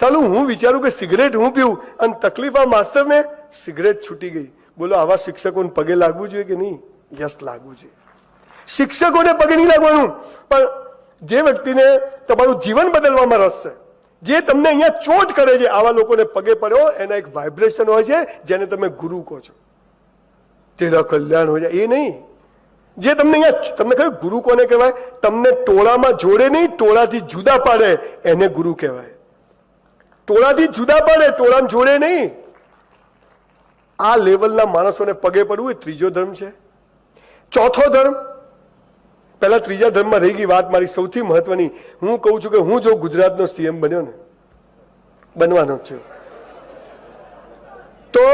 સાલું હું વિચારું કે સિગરેટ હું પીવું અને તકલીફ આ માસ્તરને સિગરેટ છૂટી ગઈ. બોલો આવા શિક્ષકોને પગે લાગવું જોઈએ કે નહીં? યસ, લાગવું જોઈએ. શિક્ષકોને પગે નહીં લાગવાનું, પણ જે વ્યક્તિને તમારું જીવન બદલવામાં રસ છે, જે તમને અહીંયા ચોટ કરે છે, આવા લોકોને પગે પડ્યો. એના એક વાઇબ્રેશન હોય છે જેને તમે ગુરુ કહો છો, તેના કલ્યાણ હોય છે. એ નહીં જે તમને અહીંયા, તમને કહ્યું ગુરુ કોને કહેવાય? તમને ટોળામાં જોડે નહીં, ટોળાથી જુદા પાડે, એને ગુરુ કહેવાય. ટોળાથી જુદા પાડે, ટોળામાં જોડે નહીં. આ લેવલના માણસોને પગે પડવું એ ત્રીજો ધર્મ છે. ચોથો ધર્મ, પહેલા ત્રીજા ધર્મમાં રહી ગઈ વાત મારી સૌથી મહત્વની. હું કહું છું કે હું જો ગુજરાતનો સીએમ બન્યો ને, બનવાનો છું, તો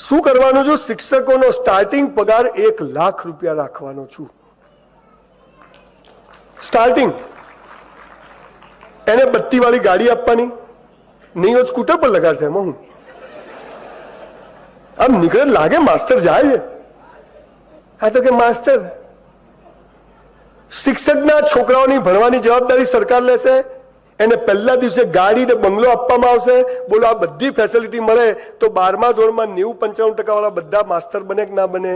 શું કરવાનું છું? શિક્ષકોનો સ્ટાર્ટિંગ પગાર 1 લાખ રૂપિયા રાખવાનો છું. સ્ટાર્ટિંગ. એને બત્તી વાળી ગાડી આપવાની નહીં, હોત સ્કૂટર પર લગાડશે. એમાં હું આમ નીકળે લાગે માસ્ટર જાય છે. હા તો કે માસ્ટર, શિક્ષકના છોકરાઓની ભણવાની જવાબદારી સરકાર લેશે. એને પહેલા દિવસે ગાડી ને બંગલો આપવામાં આવશે. બોલો આ બધી ફેસિલિટી મળે તો 12મા ધોરણમાં 90-95% વાળા બધા માસ્ટર બને કે ના બને?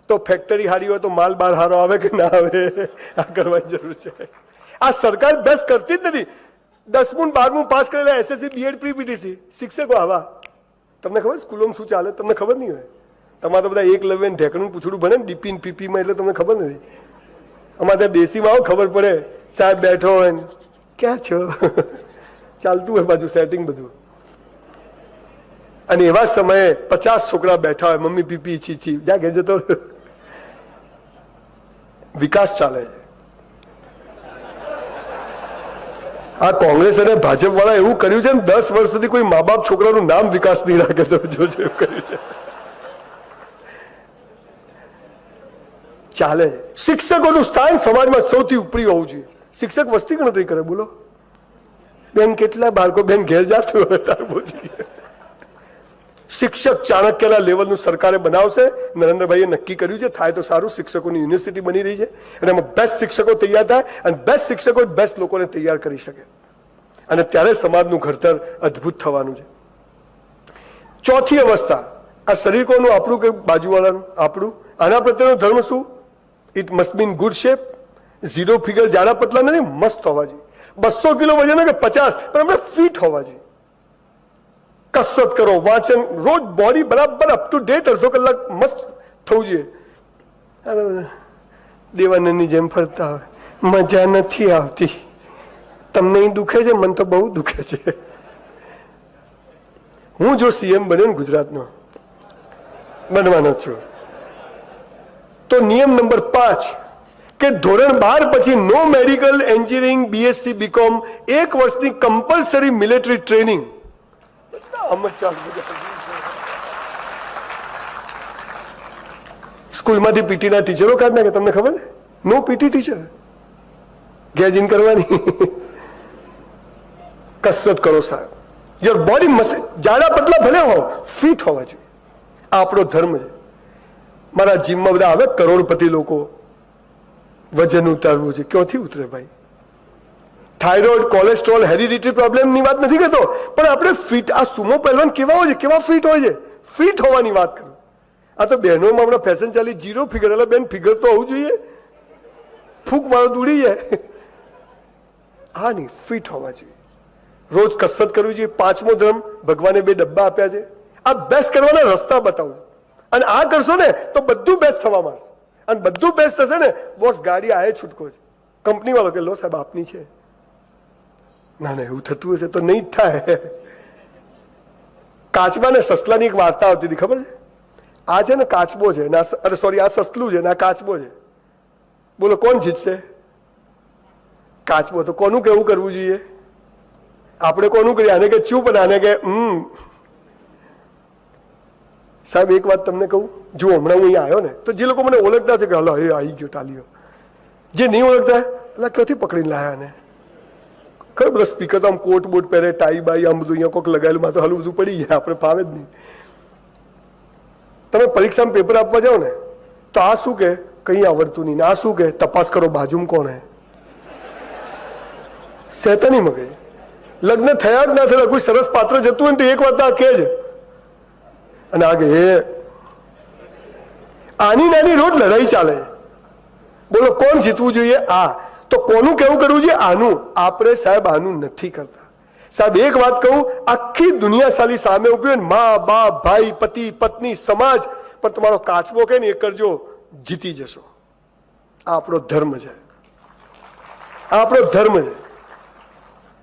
તો ફેક્ટરી હારી હોય તો માલ બાર હારો આવે કે ના આવે? આ કરવાની જરૂર છે. આ સરકાર બેસ્ટ કરતી જ નથી. 10મું 12મું પાસ કરેલા એસએસસી બીએડ પ્રી પીટીસી શિક્ષકો આવા. તમને ખબર સ્કૂલોમાં શું ચાલે? તમને ખબર નહીં હોય. તમારે તો બધા એકલવ્ય ઢેકણું પૂછડું ભણે ને ડીપી પીપીમાં, એટલે તમને ખબર નથી. અમારે ત્યાં દેશીમાં આવો ખબર પડે, સાહેબ બેઠો હોય ને ક્યાં છો ચાલતું હોય બાજુ સેટિંગ બધું. અને એવા સમયે 50 છોકરા બેઠા હોય, મમ્મી પીપી છી જ્યાં ઘેર જતો. વિકાસ ચાલે છે. આ કોંગ્રેસ અને ભાજપ વાળા એવું કર્યું છે ને, 10 વર્ષ સુધી કોઈ મા બાપ છોકરાનું નામ વિકાસ નહીં રાખે. તો જોજો એવું કર્યું છે. ચાલે. શિક્ષકોનું સ્થાન સમાજમાં સૌથી ઉપરી હોવું જોઈએ. શિક્ષક વસ્તી ગણતરી કરે. બોલો બેન કેટલા બાળકો બેન ઘેર જાતું હોય. શિક્ષક ચાણક્યના લેવલનું સરકારે બનાવશે. નરેન્દ્રભાઈએ નક્કી કર્યું છે, થાય તો સારું. શિક્ષકોની યુનિવર્સિટી બની રહી છે અને એમાં બેસ્ટ શિક્ષકો તૈયાર થાય અને બેસ્ટ શિક્ષકો જ બેસ્ટ લોકોને તૈયાર કરી શકે. અને ત્યારે સમાજનું ઘડતર અદ્ભુત થવાનું છે. ચોથી અવસ્થા, આ શરીર કોનું? આપણું કે બાજુવાળાનું? આપણું. આના પ્રત્યેનો ધર્મ શું? It must be in good shape. 0 figure જાડા પતલા નથી, મસ્ત હોવા જોઈએ. 200 કિલો વજન કે 50, પણ આપણે ફિટ હોવા જોઈએ. કસરત કરો, વાંચન, રોજ બોડી બરાબર અપ ટુ ડેટ, અડધો કલાક મસ્ત થવું જોઈએ. દેવાનંદની જેમ ફરતા હોય, મજા નથી આવતી. તમને અહીં દુખે છે, મને તો બહુ દુખે છે. હું જો સીએમ બન્યો ને ગુજરાતનો, બનવાનો છું, તો નિયમ નંબર 5 કે ધોરણ 12 પછી નો મેડિકલ, એન્જિનિયરિંગ, બીએસસી, બીકોમ, 1 વર્ષની કમ્પલસરી મિલિટરી ટ્રેનિંગ. સ્કૂલમાંથી પીટીના ટીચરો કાઢ નાખે. તમને ખબર? નો પીટી ટીચર. ગેજિંગ કરવાની. કસરત કરો સાહેબ. યોર બોડી મસ્ત, જાડા પતલા ભલે હો, ફિટ હોવા જોઈએ. આ આપણો ધર્મ છે. મારા જીમમાં બધા આવે કરોડપતિ લોકો, વજન ઉતારવું છે. ક્યાંથી ઉતરે ભાઈ? થાઇરોઇડ, કોલેસ્ટ્રોલ, હેરિડિટરી પ્રોબ્લેમની વાત નથી કરતો, પણ આપણે ફિટ. આ સુમો પહેલવાન કેવા હોય છે, કેવા ફિટ હોય છે? ફિટ હોવાની વાત કરું. આ તો બહેનોમાં હમણાં ફેશન ચાલી 0 ફિગર. એટલે બેન ફિગર તો હોવું જોઈએ. ફૂંક મારો દુડી જાય. હા નહીં, ફિટ હોવા જોઈએ. રોજ કસરત કરવી જોઈએ. 5મો ધર્મ, ભગવાને 2 ડબ્બા આપ્યા છે. આ બેસ્ટ કરવાના રસ્તા બતાવું. અને આ કરશો ને તો બધું બેસ્ટ થવા માંડશે. અને બધું બેસ્ટ થશે ને, બોસ ગાડી આયે છૂટકો છે. કંપની વાળો કે લો સાહેબ આપની છે. ના ના, એવું થતું હશે તો નહીં જ થાય. કાચબા ને સસલાની એક વાર્તા આવતી હતી, ખબર છે? આ છે ને કાચબો છે, અરે સોરી, આ સસલું છે ને આ કાચબો છે. બોલો કોણ જીતશે? કાચબો. તો કોનું કેવું કરવું જોઈએ? આપણે કોનું કરીએ? આને કે ચૂપ અને આને કે સાહેબ એક વાત તમને કહું, જો હમણાં હું અહીંયા આવ્યો ને, તો જે લોકો મને ઓળખતા છે કે હલો એ આવી ગયો ટાલીઓ, જે નહીં ઓળખતા એટલે ક્યાંથી પકડીને લાયા ને? ખબર બધા સ્પીકર તો આમ કોટ બોટ પહેરે, ટાઈ બાઈ, આમ બધું અહીંયા કોઈક લગાવેલું, માં તો હાલું બધું પડી જાય, આપણે ફાવે જ નહીં. તમે પરીક્ષામાં પેપર આપવા જાઓ ને તો આ શું કે કંઈ આવડતું નહીં, આ શું કે તપાસ કરો બાજુમાં કોણ હે. શેતાની મગજ. લગ્ન થયા જ ના થયા, કોઈ સરસ પાત્ર જતું હોય ને તો એક વાત આ કહે છે, અને આગે આની નાની રોજ લડાઈ ચાલે. બોલો કોણ જીતવું જોઈએ? આ તો કોનું કેવું કરવું જોઈએ? આનું. આપણે સાહેબ આનું નથી કરતા. સાહેબ એક વાત કહું, આખી દુનિયા સાલી સામે ઉભી હોય ને, મા બાપ ભાઈ પતિ પત્ની સમાજ, પણ તમારો કાચબો કે ને એ કરજો, જીતી જશો. આ આપણો ધર્મ છે, આ આપણો ધર્મ છે.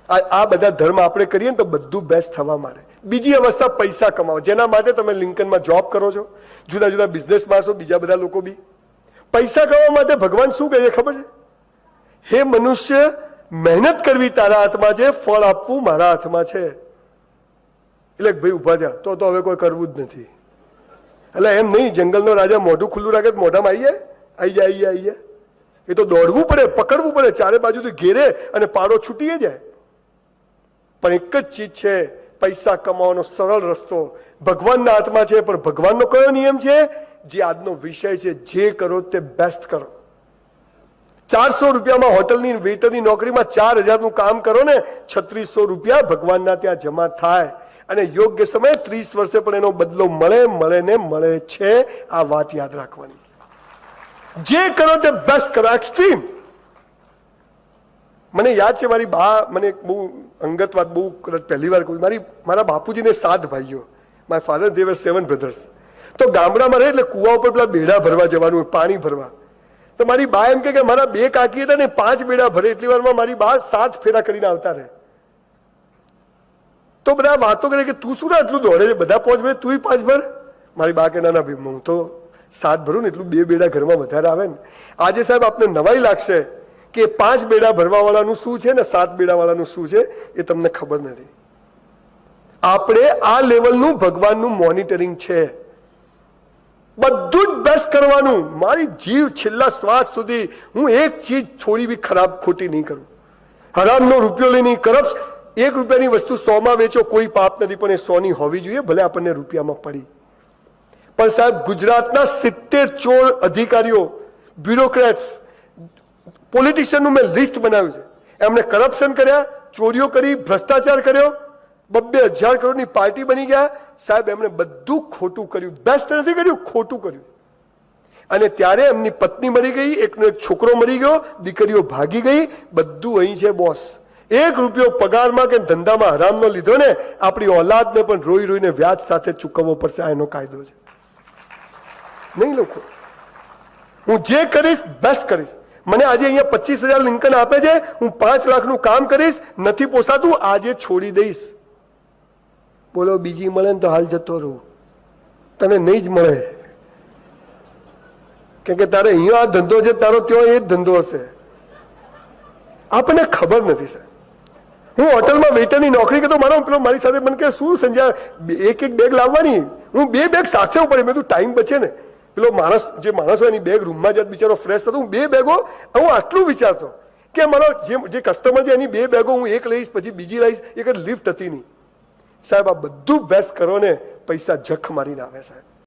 આ બધા ધર્મ આપણે કરીએ ને તો બધું બેસ્ટ થવા માંડે. બીજી અવસ્થા પૈસા કમાવો, જેના માટે તમે લિંકનમાં જોબ કરો છો, જુદા જુદા બિઝનેસમાં છો, બીજા બધા લોકો બી પૈસા કમાવા માટે ભગવાન શું કહે છે ખબર છે? હે મનુષ્ય, મહેનત કરવી તારા હાથમાં છે, ફળ આપવું મારા હાથમાં છે. એટલે ભાઈ ઉભા થયા તો હવે કોઈ કરવું જ નથી. એટલે એમ નહીં, જંગલનો રાજા મોઢું ખુલ્લું રાખે મોઢામાં આવી જાય. એ તો દોડવું પડે, પકડવું પડે, ચારે બાજુથી ઘેરે અને પાડો છૂટી જાય. પણ એક જ ચીજ છે, પૈસા કમાવાનો સરળ રસ્તો ભગવાનના હાથમાં છે. પણ ભગવાનનો કયો નિયમ છે? જે આજનો વિષય છે, જે કરો તે બેસ્ટ કરો. 400 રૂપિયામાં હોટલની વેટરની નોકરીમાં 4000નું કામ કરો ને, 3600 રૂપિયા ભગવાનના ત્યાં જમા થાય. અને યોગ્ય સમયે 30 વર્ષે પણ એનો બદલો મળે છે. આ વાત યાદ રાખવાની. જે કરો તે બેસ્ટ કરો, એક્સ્ટ્રીમ. મને યાદ છે, મારી બા, મને બહુ અંગત વાત, બહુ પહેલી વાર કહું, મારા બાપુજીને 7 ભાઈઓ. My father they were 7 brothers. તો ગામડામાં રહે એટલે કુવા ઉપર પેલા બેડા ભરવા જવાનું, પાણી ભરવા. તો મારી બા એમ કે મારા 2 કાકી હતા ને, 5 બેડા ભરે. એટલી વારમાં મારી બા 7 ફેરા કરીને આવતા રહે. તો બધા વાતો કરે કે તું શું આટલું દોડે છે, બધા 5 ભરે, તું 5 ભર. મારી બા કે ના ભાઈ, હું તો 7 ભરું ને, એટલું 2 બેડા ઘરમાં વધારે આવે ને. આજે સાહેબ આપને નવાઈ લાગશે કે 5 બેડા ભરવા વાળાનું શું છે ને 7 બેડા વાળાનું શું છે, એ તમને ખબર નથી. આપણે આ લેવલનું ભગવાનનું મોનિટરિંગ છે. બધું જ બેસ્ટ કરવાનું. મારી જીવ છેલ્લા શ્વાસ સુધી હું એક ચીજ થોડી બી ખરાબ ખોટી નહીં કરું. હરામનો રૂપિયો લઈ નહીં કરપ્ટ. 1 રૂપિયાની વસ્તુ 100માં વેચો, કોઈ પાપ નથી, પણ એ 100ની હોવી જોઈએ, ભલે આપણને રૂપિયામાં પડી. પણ સાહેબ, ગુજરાતના 70 ચોર અધિકારીઓ, બ્યુરોક્રેટ્સ, પોલિટિશિયનનું મેં લિસ્ટ બનાવ્યું છે. એમણે કરપ્શન કર્યા, ચોરીઓ કરી, ભ્રષ્ટાચાર કર્યો, 2,000 કરોડની પાર્ટી બની ગયા. સાહેબ, એમણે બધું ખોટું કર્યું, બેસ્ટ નથી કર્યું, ખોટું કર્યું. અને ત્યારે એમની પત્ની મરી ગઈ, એકનો એક છોકરો મરી ગયો, દીકરીઓ ભાગી ગઈ. બધું અહીં છે બોસ. 1 રૂપિયો પગારમાં કે ધંધામાં હરામનો લીધો ને, આપણી ઓલાદને પણ રોઈ રોઈને વ્યાજ સાથે ચૂકવવો પડશે. આ એનો કાયદો છે. નહીં લોકો, હું જે કરીશ બેસ્ટ કરીશ. મને આજે અહીંયા 25,000 લિંકન આપે છે, હું 5 લાખનું કામ કરીશ. નથી પોસાતું, આજે છોડી દઈશ. બોલો, બીજી મળે ને તો હાલ જતો રહું, તને નહીં જ મળે. કેમ કે તારે અહીંયા આ ધંધો છે, તારો ત્યાં એ જ ધંધો હશે. આપણને ખબર નથી સાહેબ. હું હોટલમાં વેટરની નોકરી કરતો, પેલો મારી સાથે મને કે શું સંજય, એક બેગ લાવવાની. હું 2 બેગ સાથે ઉપર, મેં તું ટાઈમ બચે ને. પેલો માણસ, જે માણસ હોય એની બેગ રૂમમાં જ બિચારો ફ્રેશ થતો, હું 2 બેગો, હું આટલું વિચારતો કે મારો જે કસ્ટમર છે એની 2 બેગો હું એક લઈશ, પછી બીજી લઈશ. એક લિફ્ટ હતી નહીં સાહેબ. આ બધું બેસ્ટ કરો ને, પૈસા જખ મારીને આવે સાહેબ.